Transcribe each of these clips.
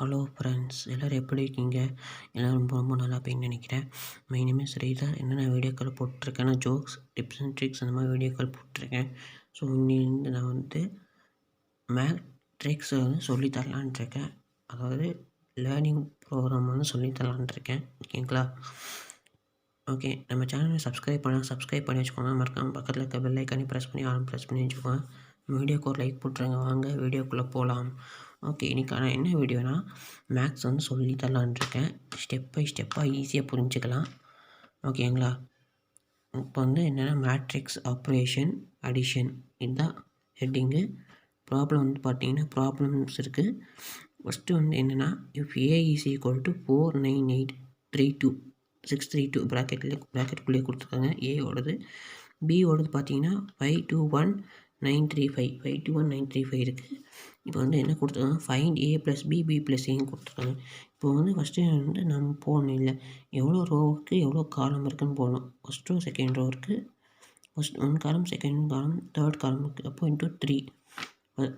Hello friends, எல்லோரும் எப்படி இருக்கீங்க? எல்லோரும் ரொம்ப ரொம்ப நல்லா இருப்பீங்கன்னு நினைக்கிறேன். My name is Sridhar. என்னென்ன வீடியோக்கள் போட்டிருக்கேன்னா ஜோக்ஸ், டிப்ஸ் அண்ட் ட்ரிக்ஸ் அந்த மாதிரி வீடியோக்கள் போட்டிருக்கேன். ஸோ இன்னிலேருந்து நான் மேட்ரிக்ஸை சொல்லித்தரலான்ட்ருக்கேன். அதாவது லேர்னிங் ப்ரோக்ராம் சொல்லித்தரலான்ட்ருக்கேன். ஓகேங்களா? ஓகே, நம்ம சேனலை சப்ஸ்கிரைப் பண்ணி வச்சுக்கோங்க. மறக்காமல் பக்கத்தில் இருக்க பெல் ஐக்கானே ப்ரெஸ் பண்ணி வச்சுக்கோங்க. வீடியோக்கு ஒரு லைக் போட்டுருங்க. வாங்க வீடியோக்குள்ளே போகலாம். ஓகே, இன்றைக்கான என்ன வீடியோனா மேக்ஸ் சொல்லி தரலான்ட்ருக்கேன். ஸ்டெப் பை ஸ்டெப்பாக ஈஸியாக புரிஞ்சுக்கலாம். ஓகேங்களா? இப்போ என்னென்னா மேட்ரிக்ஸ் ஆப்ரேஷன் அடிஷன் இதுதான் ஹெட்டிங்கு. ப்ராப்ளம் பார்த்தீங்கன்னா ப்ராப்ளம்ஸ் இருக்குது. ஃபஸ்ட்டு என்னென்னா if A is equal to 49832 ப்ராக்கெட்டுக்குள்ளேயே கொடுத்துருக்காங்க. ஏவோடது. பியோடது பார்த்தீங்கன்னா 521935 இருக்குது. இப்போ என்ன கொடுத்துருக்காங்க, ஃபைண்ட் ஏ ப்ளஸ் பி ப்ளஸ் ஏன்னு கொடுத்துருக்காங்க. இப்போ ஃபஸ்ட்டு நம்ம போடணும். இல்லை எவ்வளோ ரோவுக்கு எவ்வளோ காலம் இருக்குதுன்னு போடணும். ஃபஸ்ட் ரோ செகண்ட் ரோ இருக்குது. First 1 column, second column, third column இருக்குது. அப்போ இன்ட்டு 3.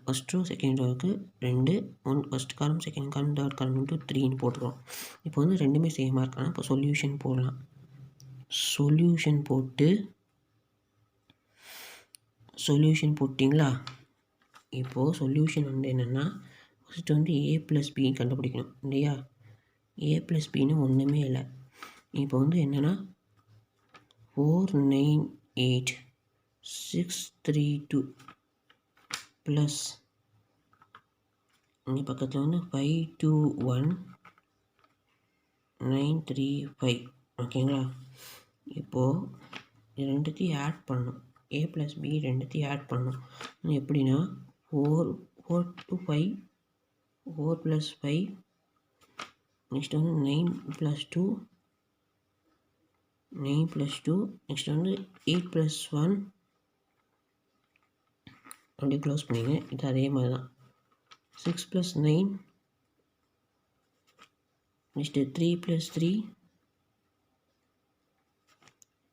ஃபஸ்ட் ரோ செகண்ட் ரோவுக்கு 2, first column second column third column into 3ன்னு போட்டுருவோம். இப்போ ரெண்டுமே சேமாக இருக்காங்க. இப்போ சொல்யூஷன் போடலாம். சொல்யூஷன் போட்டிங்களா? இப்போது சொல்யூஷன் என்னென்னா ஃபஸ்ட்டு ஏ ப்ளஸ் பி கண்டுபிடிக்கணும் இல்லையா? ஏ ப்ளஸ் பின்னு ஒன்றுமே இல்லை. இப்போ என்னென்னா 498632 ப்ளஸ் இங்கே பக்கத்தில் 521935. ஓகேங்களா? இப்போது இது ரெண்டுத்தையும் ஆட் பண்ணணும். ஏ ப்ளஸ் பி ரெண்டுத்தையும் ஆட் பண்ணணும். எப்படின்னா 4 to 5, 4 + 5, நெக்ஸ்ட் 9 + 2, 9 + 2, நெக்ஸ்ட் 8 + 1 அப்படியே க்ளோஸ் பண்ணிங்க. இது அதே மாதிரி தான் 6 + 9, நெக்ஸ்ட்டு 3 + 3,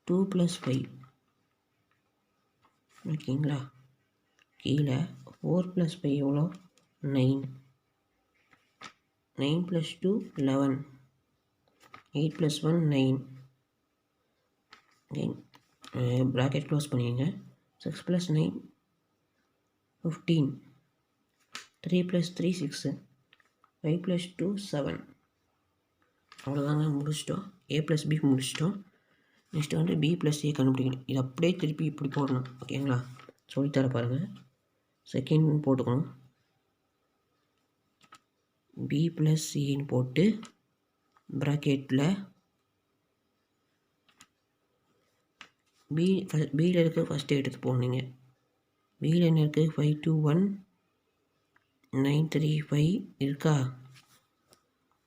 2 + 5. ஓகேங்களா? கீழே 4 + 5 எவ்வளோ? 9, 9 + 2 11, 8 + 1 9. ப்ராக்கெட் க்ளோஸ் பண்ணிங்க. 6 + 9 15, 3 + 3 6, 5 + 2 7. அவ்வளோதாங்க, முடிச்சிட்டோம். ஏ ப்ளஸ் பி முடிச்சிட்டோம். நெக்ஸ்ட்டு பி ப்ளஸ் ஏ கண்டுபிடிக்கணும். இது அப்படியே திருப்பி இப்படி போடணும். ஓகேங்களா? சொல்லித்தர பாருங்கள். செகண்ட் போட்டுக்கணும். பி ப்ளஸ் ஏன்னு போட்டு ப்ராக்கெட்டில் பியில் இருக்க ஃபஸ்ட்டு எடுத்து போனீங்க. பியில் என்ன இருக்குது? 521935 இருக்கா?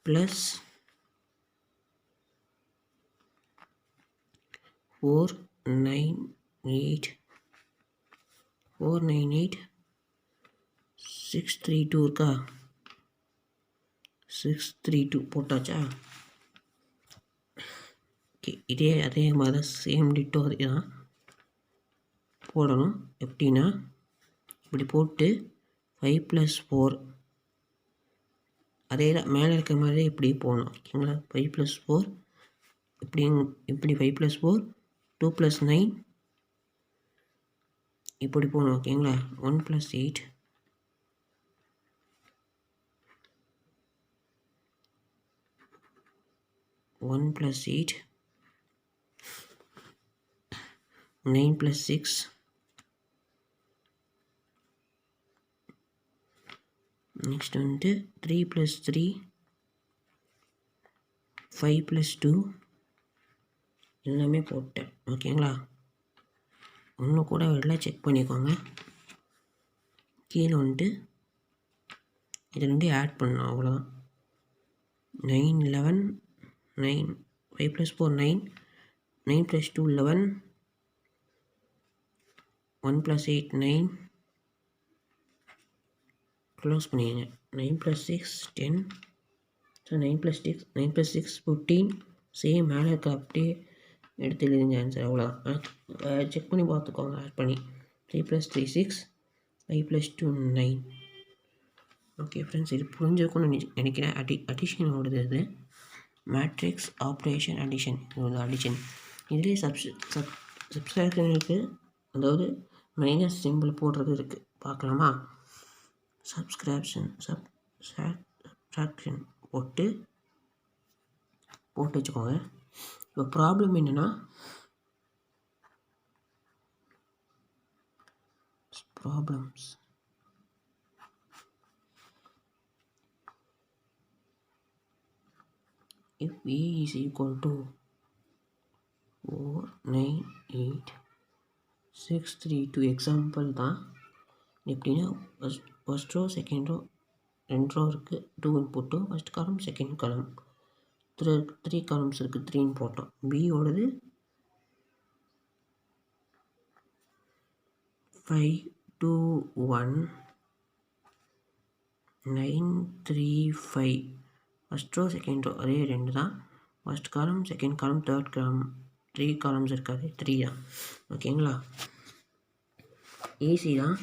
ப்ளஸ் 498632 இருக்கா? 632 போட்டாச்சா? ஓகே, அதே மாதிரி தான் சேம் டிட்டோ தான் போடணும். எப்படின்னா இப்படி போட்டு 5 + 4 அதே தான் மேலே இருக்கிற மாதிரி இப்படி போகணும். ஓகேங்களா? 5 + 4 இப்படி 5 + 4, 2 + 9 இப்படி போகணும். ஓகேங்களா? 1 + 8, 1 + 8, 9 + 6, நெக்ஸ்ட் 3 + 3, 5 + 2 எல்லாமே போட்டேன். ஓகேங்களா? ஒன்று கூட எல்லாம் செக் பண்ணிக்கோங்க. கீழே இது ரெண்டையும் ஆட் பண்ணணும். அவ்வளோதான். 9 11 9, 5 + 4 9, 9 + 2 11, 1 + 8 9. க்ளோஸ் பண்ணிடுங்க. 9 + 6 10. ஸோ 9 + 6 15. சேம் மேலே இருக்க அப்படியே எடுத்து எழுதுங்க ஆன்சர். அவ்வளோதான். செக் பண்ணி பார்த்துக்கோங்க ஆட் பண்ணி. 3 + 3 6, 5 + 2 9. ஓகே ஃப்ரெண்ட்ஸ், இது புரிஞ்சிருக்கும்னு நினைக்கிறேன். அடிஷனோடது இது மேட்ரிக்ஸ் ஆப்ரேஷன் அடிஷன். இது வந்து அடிஷன். இதுலேயே சப்ஸ்ட்ராக்ஷன் இருக்குது, அதாவது மைனஸ் சிம்பிள் போடுறது இருக்குது. பார்க்கலாமா? சப்ஸ்ட்ராக்ஷன் போட்டு வச்சுக்கோங்க. இப்போ ப்ராப்ளம் என்னென்னா, problems if a is equal to 498,632 example தான். எப்படின்னா first row second row 2 row இருக்குது, 2 இன்புட்டு, ஃபஸ்ட் காலம் செகண்ட் காலம், 3 காலம்ஸ் இருக்குது, 3 போட்டோம். பியோடது 521,935. ஃபஸ்ட் ரோ செகண்ட் ரோ அதே 2 தான். First column second column third காலம் 3 காலம்ஸ் இருக்காது, 3 தான். ஓகேங்களா? ஈஸி தான்.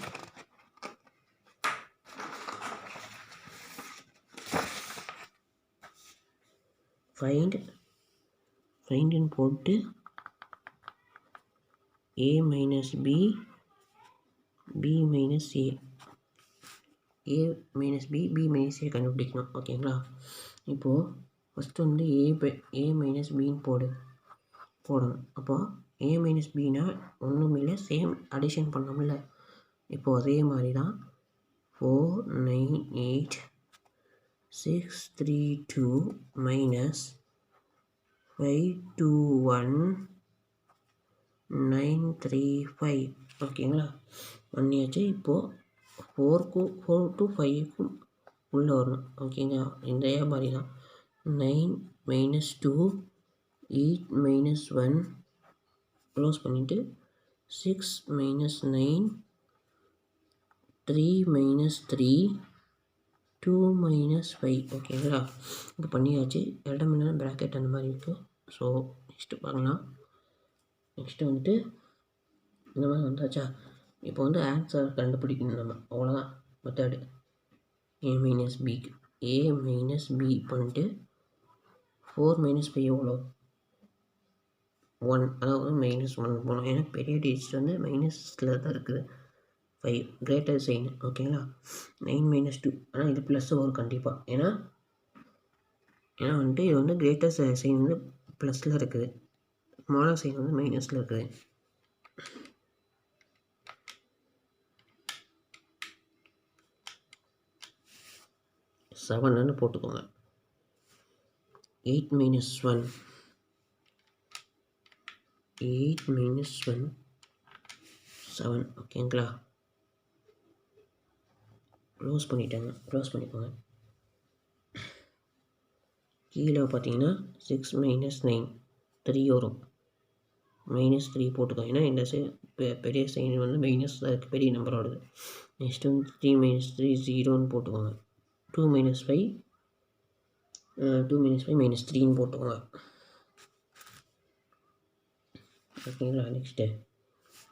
ஃபைண்டுன்னு போட்டு a minus b minus a minus b minus a கண்டுபிடிக்கணும். ஓகேங்களா? இப்போது ஃபஸ்ட்டு வந்து a மைனஸ் பின்னு போடணும். அப்போது a மைனஸ் பின்னா ஒன்றும் இல்லை, சேம் அடிஷன் பண்ணோம்ல. இப்போது அதே மாதிரி தான் 498,632 மைனஸ் 521,935. ஓகேங்களா? பண்ணியாச்சு. இப்போது 4 to 5க்கும் உள்ளே வரணும். ஓகேங்களா? இந்த மாதிரி தான் 9 மைனஸ் 2 8 மைனஸ் 1 க்ளோஸ் பண்ணிவிட்டு 6 மைனஸ் 9 3 மைனஸ் 3 2 மைனஸ் 5. ஓகேங்களா? இப்போ பண்ணியாச்சு. இடம் என்ன ப்ராக்கெட் அந்த மாதிரி இருக்குது. ஸோ நெக்ஸ்ட்டு பார்க்கலாம். நெக்ஸ்ட்டு வந்துட்டு இந்த மாதிரி வந்தாச்சா? இப்போ வந்து ஆன்சர் கண்டுபிடிக்கணும் நம்ம, அவ்வளோதான் மெத்தடு. a மைனஸ் பி பண்ணிட்டு 4 மைனஸ் 5 எவ்வளோ? 1, அதாவது மைனஸ் 1 போகணும். ஏன்னா பெரிய டிஜிட் வந்து மைனஸில் தான் இருக்குது. 5 கிரேட்டர் சைன். ஓகேங்களா? 9 மைனஸ் 2, ஆனால் இது ப்ளஸ் வரும் கண்டிப்பாக. ஏன்னா வந்துட்டு இது வந்து கிரேட்டர் சைன் வந்து ப்ளஸில் இருக்குது, ஸ்மாலர் சைன் வந்து மைனஸில் இருக்குது. செவன்னு போட்டுக்கோங்க. 8 மைனஸ் 1 7. ஓகேங்களா? க்ளோஸ் பண்ணிக்கோங்க. கீழே பார்த்தீங்கன்னா 6 மைனஸ் 9 3 வரும். மைனஸ் 3 போட்டுக்கோங்க. ஏன்னா இந்த பெரிய சைன் வந்து மைனஸ் தான் இருக்குது, பெரிய நம்பரோடது. நெக்ஸ்ட் வந்து 3 மைனஸ் 3 0ன்னு போட்டுக்கோங்க. 2 மைனஸ் 5 மைனஸ் 3ன்னு போட்டுக்கோங்க. ஓகேங்களா? நெக்ஸ்ட்டு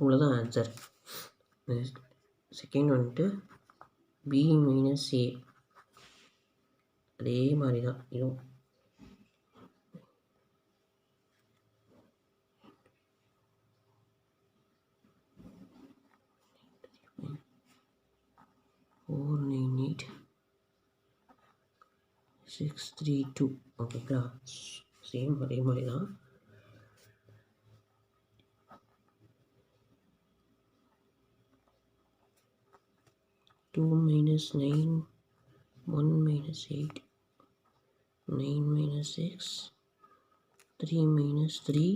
இவ்வளோதான் ஆன்சர். செகண்ட் வந்துட்டு பி மைனஸ் ஏ, அதே மாதிரி தான் இதுவும். ஓகேங்களா? சேம் அதே மாதிரி தான். Two minus 9, 1 minus 8, 9 minus 6, 3 minus 3,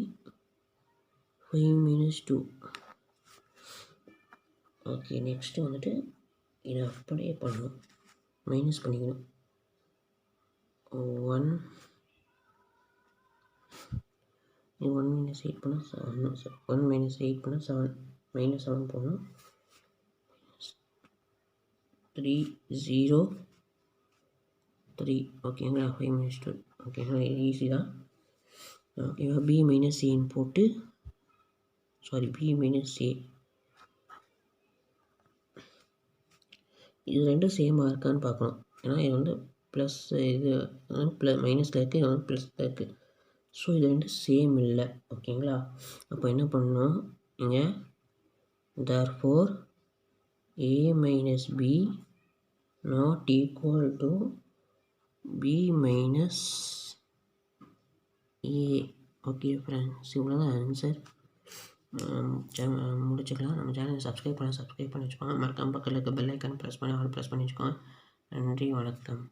5 minus 2. Okay, next வந்துட்டு இதை அப்படியே பண்ணணும், மைனஸ் பண்ணிக்கணும். 1 minus 8 பண்ணால் 7, 1 minus 8 பண்ணால் 7, மைனஸ் 7 போடணும். 3 0 3. ஓகேங்களா? 5 minus 2. ஓகேங்களா? ஈஸி தான். ஓகேவா? பி மைனஸ் ஏன்னு போட்டு பி மைனஸ் ஏ, இது ரெண்டும் சேமாக இருக்கான்னு பார்க்கணும். ஏன்னா இது வந்து ப்ளஸ் இது மைனஸில் இருக்குது, இது வந்து ப்ளஸில் இருக்குது. ஸோ இது வந்து சேம் இல்லை. ஓகேங்களா? அப்போ என்ன பண்ணணும் இங்கே therefore a minus b not equal to b minus a. Okay friends, இவ்வளோ தான் ஆன்சர். முடிச்சுக்கலாம். நம்ம சேனலை சப்ஸ்கிரைப் பண்ணி வச்சுக்கோங்க. மறக்காம பக்கத்தில் இருக்க பெல் ஐக்கான் ப்ரெஸ் பண்ணி ஆல் ப்ரெஸ் பண்ணி வச்சுக்கோங்க. நன்றி, வணக்கம்.